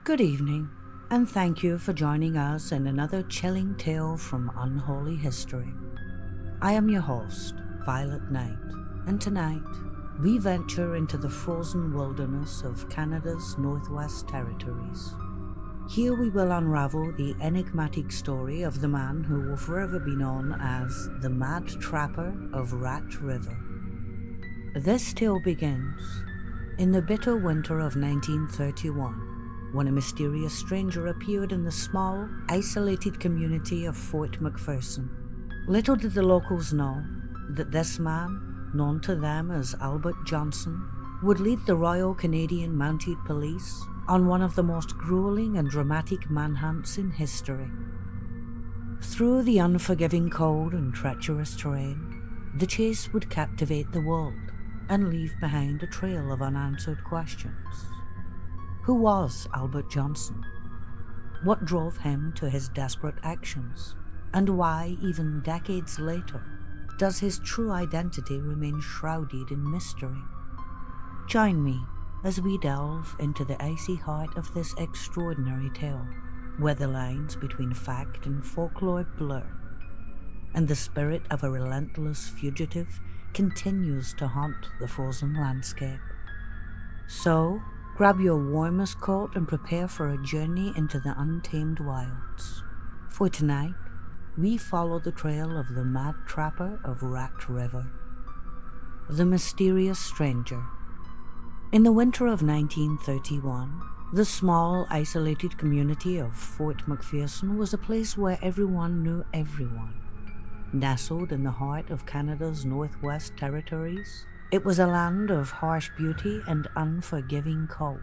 Good evening, and thank you for joining us in another chilling tale from Unholy History. I am your host, Violet Knight, and tonight we venture into the frozen wilderness of Canada's Northwest Territories. Here we will unravel the enigmatic story of the man who will forever be known as the Mad Trapper of Rat River. This tale begins in the bitter winter of 1931, when a mysterious stranger appeared in the small, isolated community of Fort McPherson. Little did the locals know that this man, known to them as Albert Johnson, would lead the Royal Canadian Mounted Police on one of the most grueling and dramatic manhunts in history. Through the unforgiving cold and treacherous terrain, the chase would captivate the world and leave behind a trail of unanswered questions. Who was Albert Johnson? What drove him to his desperate actions? And why, even decades later, does his true identity remain shrouded in mystery? Join me as we delve into the icy heart of this extraordinary tale, where the lines between fact and folklore blur, and the spirit of a relentless fugitive continues to haunt the frozen landscape. So, grab your warmest coat and prepare for a journey into the untamed wilds. For tonight, we follow the trail of the Mad Trapper of Rat River. The mysterious stranger. In the winter of 1931, the small, isolated community of Fort McPherson was a place where everyone knew everyone. Nestled in the heart of Canada's Northwest Territories, it was a land of harsh beauty and unforgiving cold.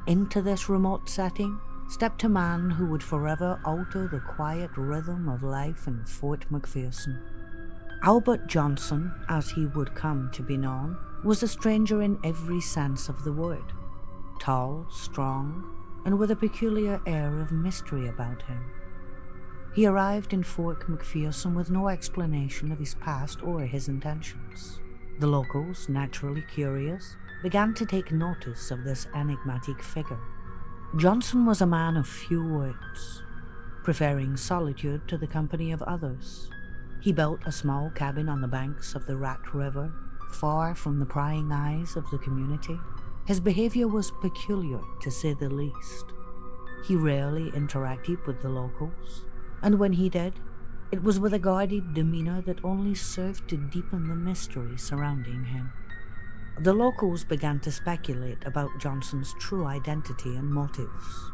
Into this remote setting stepped a man who would forever alter the quiet rhythm of life in Fort McPherson. Albert Johnson, as he would come to be known, was a stranger in every sense of the word. Tall, strong, and with a peculiar air of mystery about him. He arrived in Fort McPherson with no explanation of his past or his intentions. The locals, naturally curious, began to take notice of this enigmatic figure. Johnson was a man of few words, preferring solitude to the company of others. He built a small cabin on the banks of the Rat River, far from the prying eyes of the community. His behavior was peculiar, to say the least. He rarely interacted with the locals, and when he did, it was with a guarded demeanor that only served to deepen the mystery surrounding him. The locals began to speculate about Johnson's true identity and motives.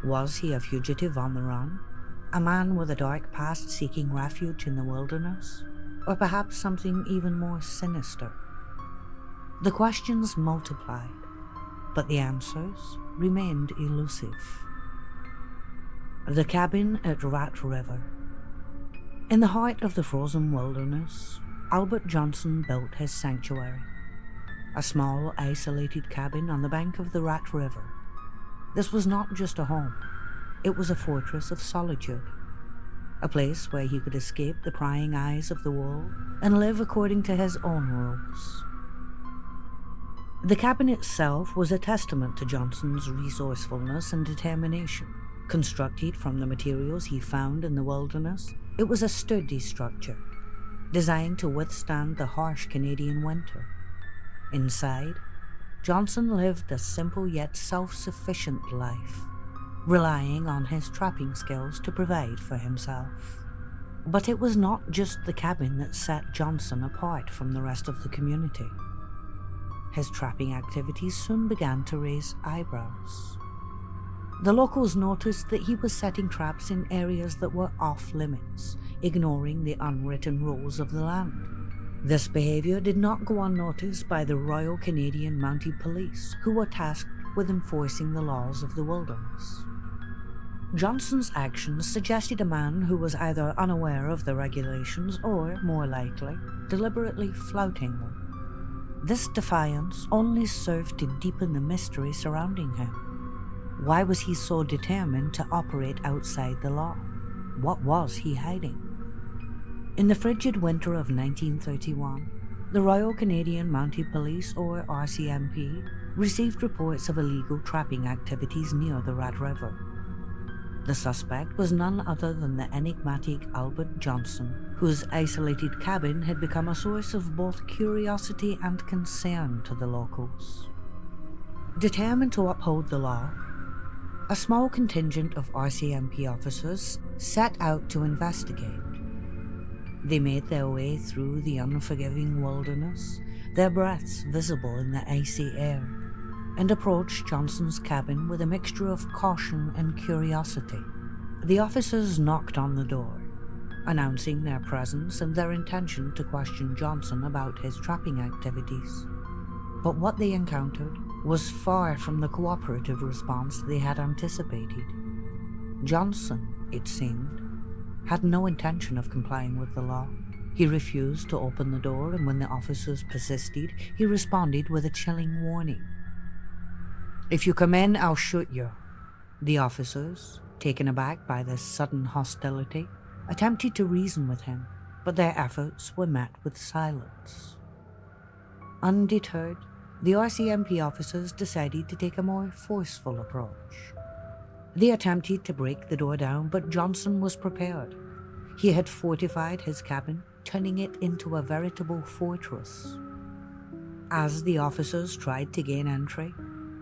Was he a fugitive on the run? A man with a dark past seeking refuge in the wilderness? Or perhaps something even more sinister? The questions multiplied, but the answers remained elusive. The cabin at Rat River. In the heart of the frozen wilderness, Albert Johnson built his sanctuary, a small, isolated cabin on the bank of the Rat River. This was not just a home, it was a fortress of solitude, a place where he could escape the prying eyes of the world and live according to his own rules. The cabin itself was a testament to Johnson's resourcefulness and determination. Constructed from the materials he found in the wilderness, it was a sturdy structure, designed to withstand the harsh Canadian winter. Inside, Johnson lived a simple yet self-sufficient life, relying on his trapping skills to provide for himself. But it was not just the cabin that set Johnson apart from the rest of the community. His trapping activities soon began to raise eyebrows. The locals noticed that he was setting traps in areas that were off-limits, ignoring the unwritten rules of the land. This behavior did not go unnoticed by the Royal Canadian Mounted Police, who were tasked with enforcing the laws of the wilderness. Johnson's actions suggested a man who was either unaware of the regulations or, more likely, deliberately flouting them. This defiance only served to deepen the mystery surrounding him. Why was he so determined to operate outside the law? What was he hiding? In the frigid winter of 1931, the Royal Canadian Mounted Police, or RCMP, received reports of illegal trapping activities near the Rat River. The suspect was none other than the enigmatic Albert Johnson, whose isolated cabin had become a source of both curiosity and concern to the locals. Determined to uphold the law, a small contingent of RCMP officers set out to investigate. They made their way through the unforgiving wilderness, their breaths visible in the icy air, and approached Johnson's cabin with a mixture of caution and curiosity. The officers knocked on the door, announcing their presence and their intention to question Johnson about his trapping activities. But what they encountered was far from the cooperative response they had anticipated. Johnson, it seemed, had no intention of complying with the law. He refused to open the door, and when the officers persisted, he responded with a chilling warning. "If you come in, I'll shoot you." The officers, taken aback by this sudden hostility, attempted to reason with him, but their efforts were met with silence. Undeterred, the RCMP officers decided to take a more forceful approach. They attempted to break the door down, but Johnson was prepared. He had fortified his cabin, turning it into a veritable fortress. As the officers tried to gain entry,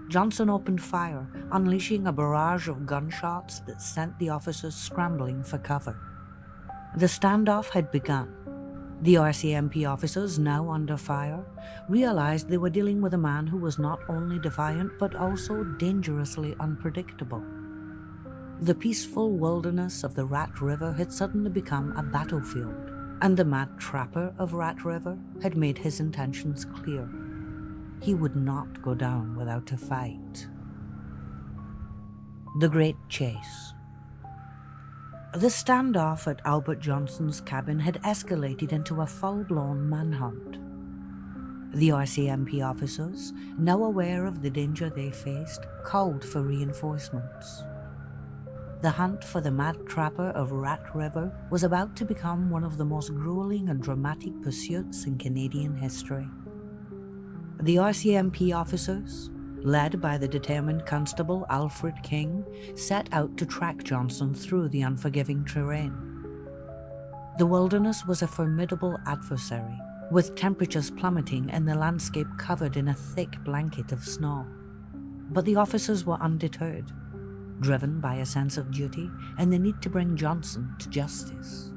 Johnson opened fire, unleashing a barrage of gunshots that sent the officers scrambling for cover. The standoff had begun. The RCMP officers, now under fire, realized they were dealing with a man who was not only defiant but also dangerously unpredictable. The peaceful wilderness of the Rat River had suddenly become a battlefield, and the mad trapper of Rat River had made his intentions clear. He would not go down without a fight. The Great Chase. The standoff at Albert Johnson's cabin had escalated into a full-blown manhunt. The RCMP officers, now aware of the danger they faced, called for reinforcements. The hunt for the mad trapper of Rat River was about to become one of the most grueling and dramatic pursuits in Canadian history. The RCMP officers, led by the determined Constable Alfred King, set out to track Johnson through the unforgiving terrain. The wilderness was a formidable adversary, with temperatures plummeting and the landscape covered in a thick blanket of snow. But the officers were undeterred, driven by a sense of duty and the need to bring Johnson to justice.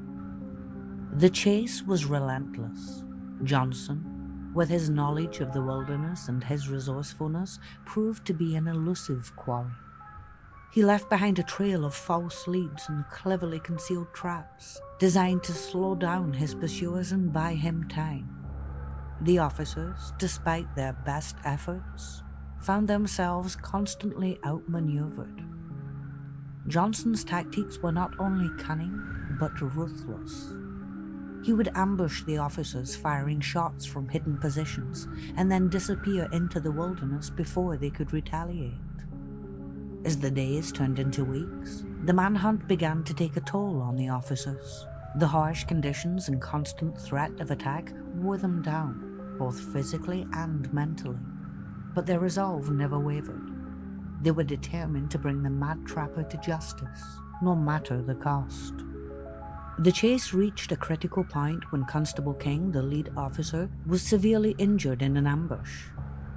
The chase was relentless. Johnson, with his knowledge of the wilderness and his resourcefulness, proved to be an elusive quarry. He left behind a trail of false leads and cleverly concealed traps, designed to slow down his pursuers and buy him time. The officers, despite their best efforts, found themselves constantly outmaneuvered. Johnson's tactics were not only cunning, but ruthless. He would ambush the officers, firing shots from hidden positions, and then disappear into the wilderness before they could retaliate. As the days turned into weeks, the manhunt began to take a toll on the officers. The harsh conditions and constant threat of attack wore them down, both physically and mentally. But their resolve never wavered. They were determined to bring the mad trapper to justice, no matter the cost. The chase reached a critical point when Constable King, the lead officer, was severely injured in an ambush.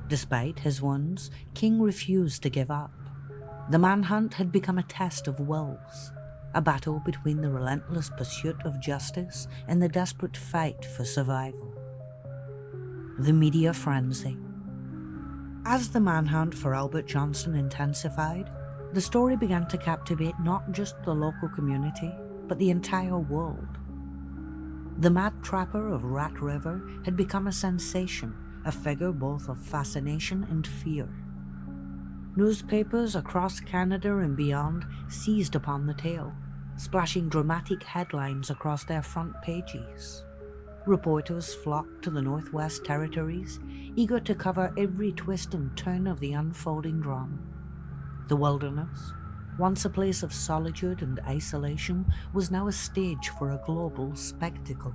Despite his wounds, King refused to give up. The manhunt had become a test of wills, a battle between the relentless pursuit of justice and the desperate fight for survival. The media frenzy. As the manhunt for Albert Johnson intensified, the story began to captivate not just the local community, but the entire world. The mad trapper of Rat River had become a sensation, a figure both of fascination and fear. Newspapers across Canada and beyond seized upon the tale, splashing dramatic headlines across their front pages. Reporters flocked to the Northwest Territories, eager to cover every twist and turn of the unfolding drama. The wilderness, once a place of solitude and isolation, was now a stage for a global spectacle.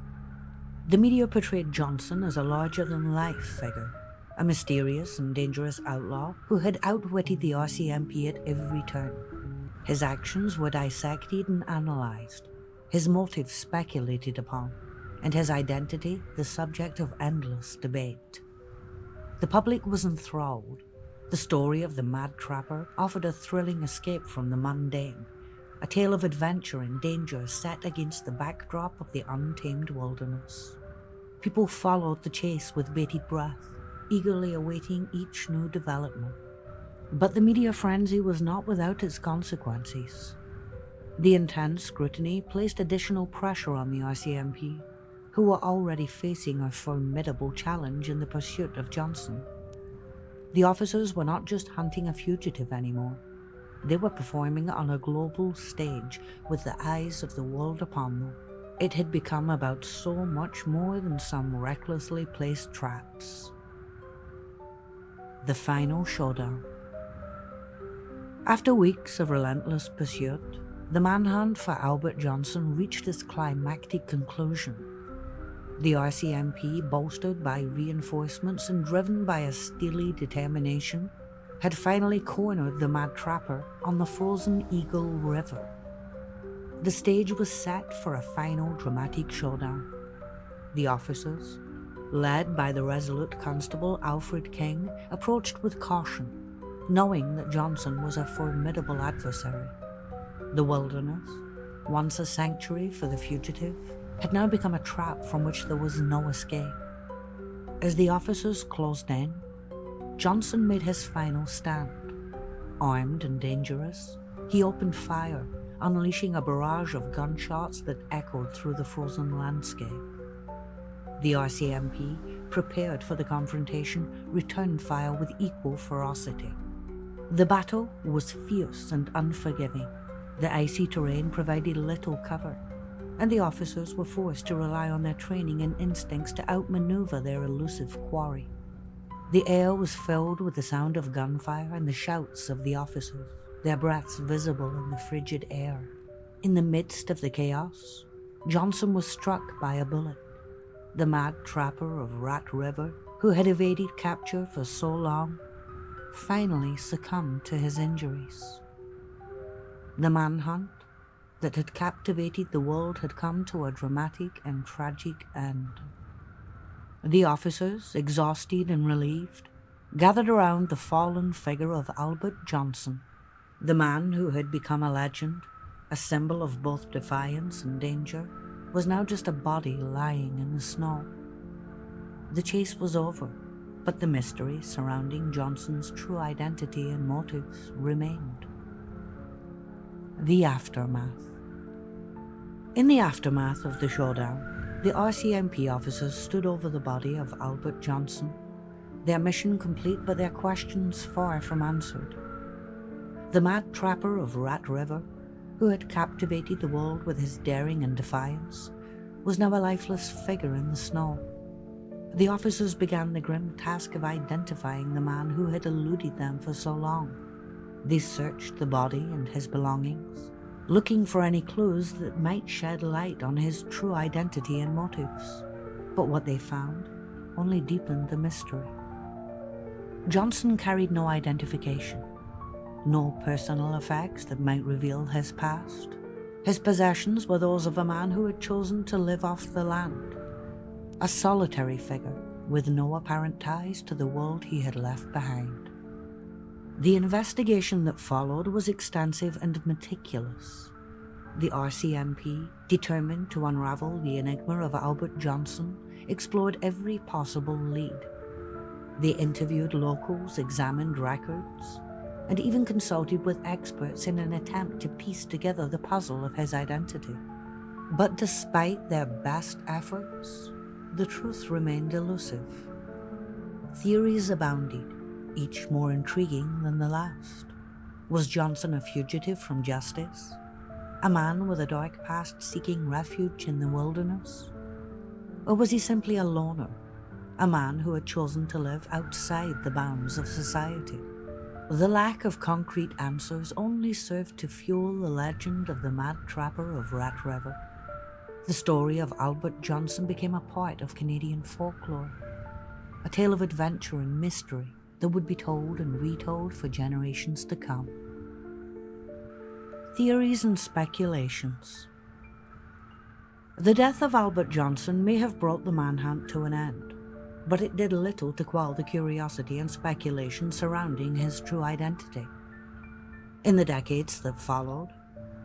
The media portrayed Johnson as a larger-than-life figure, a mysterious and dangerous outlaw who had outwitted the RCMP at every turn. His actions were dissected and analysed, his motives speculated upon, and his identity the subject of endless debate. The public was enthralled. The story of the Mad Trapper offered a thrilling escape from the mundane, a tale of adventure and danger set against the backdrop of the untamed wilderness. People followed the chase with bated breath, eagerly awaiting each new development. But the media frenzy was not without its consequences. The intense scrutiny placed additional pressure on the RCMP, who were already facing a formidable challenge in the pursuit of Johnson. The officers were not just hunting a fugitive anymore. They were performing on a global stage with the eyes of the world upon them. It had become about so much more than some recklessly placed traps. The Final Showdown. After weeks of relentless pursuit, the manhunt for Albert Johnson reached its climactic conclusion. The RCMP, bolstered by reinforcements and driven by a steely determination, had finally cornered the Mad Trapper on the frozen Eagle River. The stage was set for a final dramatic showdown. The officers, led by the resolute Constable Alfred King, approached with caution, knowing that Johnson was a formidable adversary. The wilderness, once a sanctuary for the fugitive, had now become a trap from which there was no escape. As the officers closed in, Johnson made his final stand. Armed and dangerous, he opened fire, unleashing a barrage of gunshots that echoed through the frozen landscape. The RCMP, prepared for the confrontation, returned fire with equal ferocity. The battle was fierce and unforgiving. The icy terrain provided little cover, and the officers were forced to rely on their training and instincts to outmaneuver their elusive quarry. The air was filled with the sound of gunfire and the shouts of the officers, their breaths visible in the frigid air. In the midst of the chaos, Johnson was struck by a bullet. The Mad Trapper of Rat River, who had evaded capture for so long, finally succumbed to his injuries. The manhunt that had captivated the world had come to a dramatic and tragic end. The officers, exhausted and relieved, gathered around the fallen figure of Albert Johnson, the man who had become a legend, a symbol of both defiance and danger, was now just a body lying in the snow. The chase was over, but the mystery surrounding Johnson's true identity and motives remained. The aftermath. In the aftermath of the showdown, the RCMP officers stood over the body of Albert Johnson, their mission complete but their questions far from answered. The Mad Trapper of Rat River, who had captivated the world with his daring and defiance, was now a lifeless figure in the snow. The officers began the grim task of identifying the man who had eluded them for so long. They searched the body and his belongings, looking for any clues that might shed light on his true identity and motives. But what they found only deepened the mystery. Johnson carried no identification, no personal effects that might reveal his past. His possessions were those of a man who had chosen to live off the land, a solitary figure with no apparent ties to the world he had left behind. The investigation that followed was extensive and meticulous. The RCMP, determined to unravel the enigma of Albert Johnson, explored every possible lead. They interviewed locals, examined records, and even consulted with experts in an attempt to piece together the puzzle of his identity. But despite their best efforts, the truth remained elusive. Theories abounded, each more intriguing than the last. Was Johnson a fugitive from justice? A man with a dark past seeking refuge in the wilderness? Or was he simply a loner, a man who had chosen to live outside the bounds of society? The lack of concrete answers only served to fuel the legend of the Mad Trapper of Rat River. The story of Albert Johnson became a part of Canadian folklore. a tale of adventure and mystery that would be told and retold for generations to come. Theories and speculations. The death of Albert Johnson may have brought the manhunt to an end, but it did little to quell the curiosity and speculation surrounding his true identity. In the decades that followed,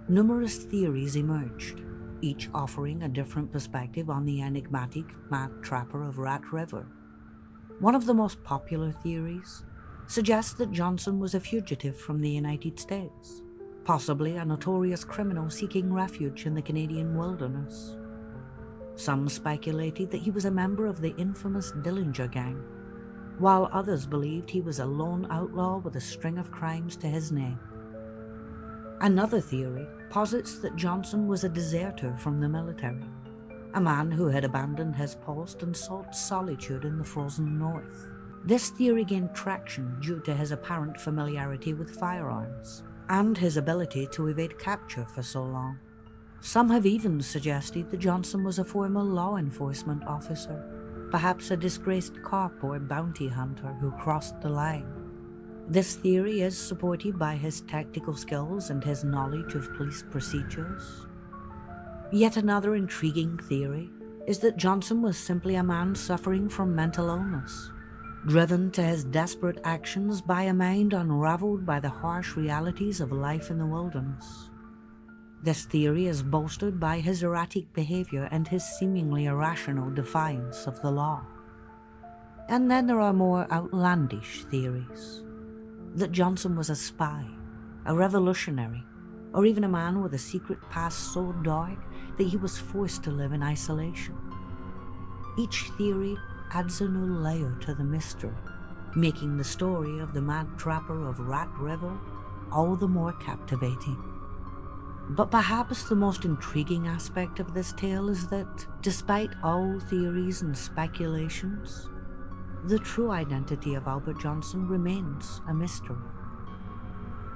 numerous theories emerged, each offering a different perspective on the enigmatic Mad Trapper of Rat River. One of the most popular theories suggests that Johnson was a fugitive from the United States, possibly a notorious criminal seeking refuge in the Canadian wilderness. Some speculated that he was a member of the infamous Dillinger Gang, while others believed he was a lone outlaw with a string of crimes to his name. Another theory posits that Johnson was a deserter from the military, a man who had abandoned his post and sought solitude in the frozen north. This theory gained traction due to his apparent familiarity with firearms and his ability to evade capture for so long. Some have even suggested that Johnson was a former law enforcement officer, perhaps a disgraced cop or bounty hunter who crossed the line. This theory is supported by his tactical skills and his knowledge of police procedures. Yet another intriguing theory is that Johnson was simply a man suffering from mental illness, driven to his desperate actions by a mind unraveled by the harsh realities of life in the wilderness. This theory is bolstered by his erratic behavior and his seemingly irrational defiance of the law. And then there are more outlandish theories. That Johnson was a spy, a revolutionary, or even a man with a secret past so dark that he was forced to live in isolation. Each theory adds a new layer to the mystery, making the story of the Mad Trapper of Rat River all the more captivating. But perhaps the most intriguing aspect of this tale is that, despite all theories and speculations, the true identity of Albert Johnson remains a mystery.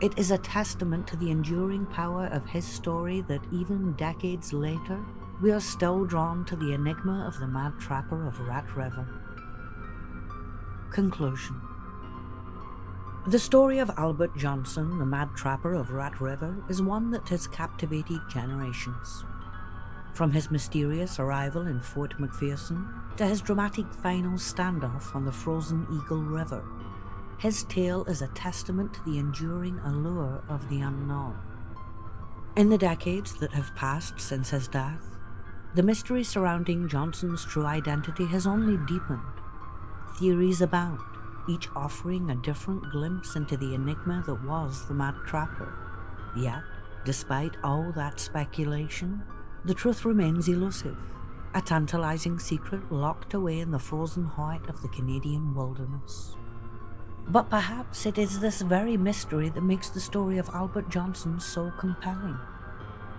It is a testament to the enduring power of his story that even decades later, we are still drawn to the enigma of the Mad Trapper of Rat River. Conclusion. The story of Albert Johnson, the Mad Trapper of Rat River, is one that has captivated generations. From his mysterious arrival in Fort McPherson to his dramatic final standoff on the frozen Eagle River, his tale is a testament to the enduring allure of the unknown. In the decades that have passed since his death, the mystery surrounding Johnson's true identity has only deepened. Theories abound, each offering a different glimpse into the enigma that was the Mad Trapper. Yet, despite all that speculation, the truth remains elusive, a tantalizing secret locked away in the frozen heart of the Canadian wilderness. But perhaps it is this very mystery that makes the story of Albert Johnson so compelling.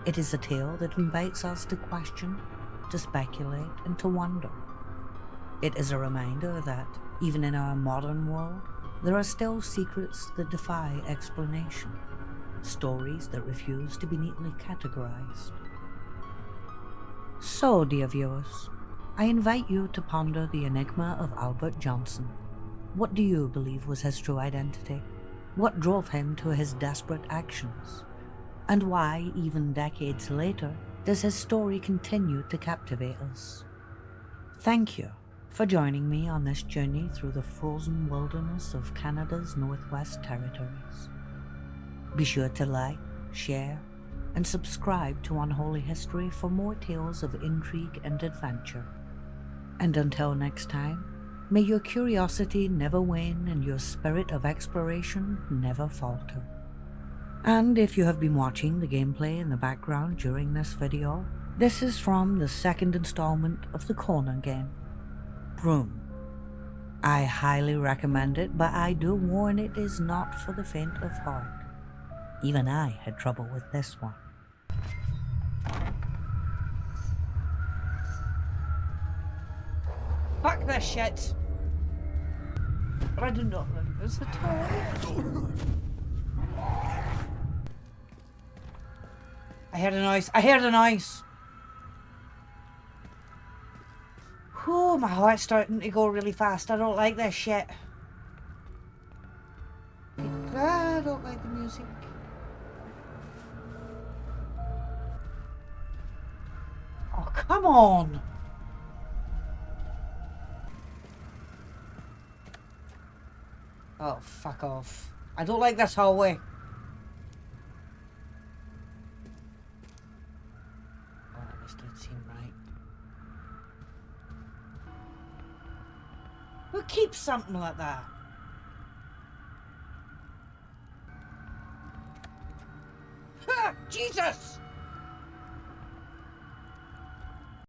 It is a tale that invites us to question, to speculate, and to wonder. It is a reminder that, even in our modern world, there are still secrets that defy explanation, stories that refuse to be neatly categorized. So, dear viewers, I invite you to ponder the enigma of Albert Johnson. What do you believe was his true identity? What drove him to his desperate actions? And why, even decades later, does his story continue to captivate us? Thank you for joining me on this journey through the frozen wilderness of Canada's Northwest Territories. Be sure to like, share, and subscribe to Unholy History for more tales of intrigue and adventure. And until next time, may your curiosity never wane and your spirit of exploration never falter. And if you have been watching the gameplay in the background during this video, this is from the second installment of the corner game, Broom. I highly recommend it, but I do warn it is not for the faint of heart. Even I had trouble with this one. Fuck this shit! I do not like this at all. I heard a noise. I heard a noise. Oh my heart's starting to go really fast. I don't like this shit. I don't like the music. Oh, come on! Oh, fuck off. I don't like this hallway. Oh, this didn't seem right. Who keeps something like that? Ha! Jesus!